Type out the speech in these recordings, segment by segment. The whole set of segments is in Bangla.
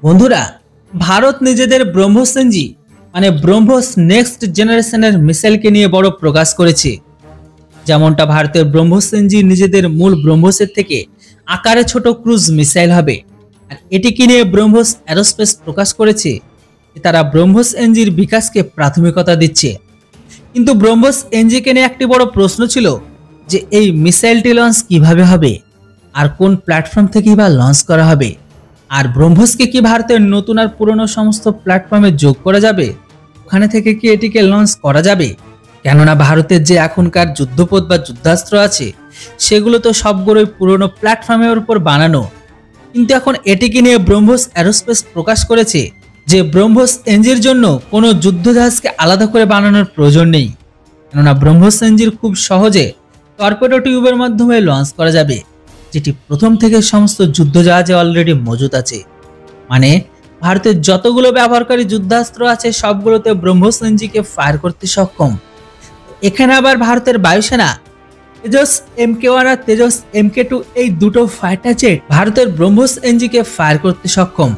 বন্ধুরা, ভারত নিজেদের ব্রহ্মোস এনজি মানে ব্রহ্মোস নেক্সট জেনারেশনের মিসাইলকে নিয়ে বড় প্রকাশ করেছে। যেমনটা ভারতের ব্রহ্মোস এনজি নিজেদের মূল ব্রহ্মোসের থেকে আকারে ছোট ক্রুজ মিসাইল হবে, আর এটিকে নিয়ে ব্রহ্মোস অ্যারোস্পেস প্রকাশ করেছে যে তারা ব্রহ্মোস এনজির বিকাশকে প্রাথমিকতা দিচ্ছে। কিন্তু ব্রহ্মোস এনজিকে নিয়ে একটি বড় প্রশ্ন ছিল যে এই মিসাইলটি লঞ্চ কিভাবে হবে আর কোন প্ল্যাটফর্ম থেকেই বা লঞ্চ করা হবে, আর ব্রহ্মোসকে কি ভারতের নতুন আর পুরনো সমস্ত প্ল্যাটফর্মে যোগ করা যাবে, ওখানে থেকে কি এটিকে লঞ্চ করা যাবে? কেননা ভারতের যে এখনকার যুদ্ধপথ বা যুদ্ধাস্ত্র আছে সেগুলো তো সবগুলোই পুরনো প্ল্যাটফর্মের উপর বানানো। কিন্তু এখন এটিকে নিয়ে ব্রহ্মোস অ্যারোস্পেস প্রকাশ করেছে যে ব্রহ্মোস এনজির জন্য কোনো যুদ্ধজাহাজকে আলাদা করে বানানোর প্রয়োজন নেই, কেননা ব্রহ্মোস এনজির খুব সহজে টর্পেডো টিউবের মাধ্যমে লঞ্চ করা যাবে, যেটি প্রথম থেকে সমস্ত যুদ্ধজাহাজে অলরেডি মজুদ আছে। মানে ভারতের যতগুলো ব্যবহারকারী যুদ্ধাস্ত্র আছে সবগুলোতে ব্রহ্মোস এনজিকে ফায়ার করতে সক্ষম। এখানে আবার ভারতের বায়ুসেনা তেজস MK1 আর তেজস MK2 এই দুটো ফাইটার জেট ভারতের ব্রহ্মোস এনজিকে ফায়ার করতে সক্ষম।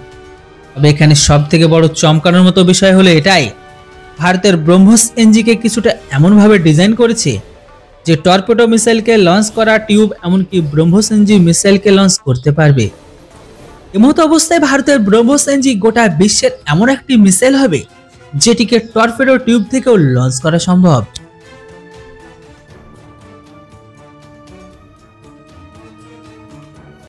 তবে এখানে সব থেকে বড় চমকানোর মতো বিষয় হলো এটাই, ভারতের ব্রহ্মোস এনজিকে কিছুটা এমনভাবে ডিজাইন করেছে যে টর্পেডো মিসাইলকে লঞ্চ করা টিউব এমনকি ব্রহ্মোস এনজি মিসাইলকে লঞ্চ করতে পারবে। এমতো অবস্থায় ভারতের ব্রহ্মোস এনজি গোটা বিশ্বের এমন একটি মিসাইল হবে যেটিকে টর্পেডো টিউব থেকেও লঞ্চ করা সম্ভব।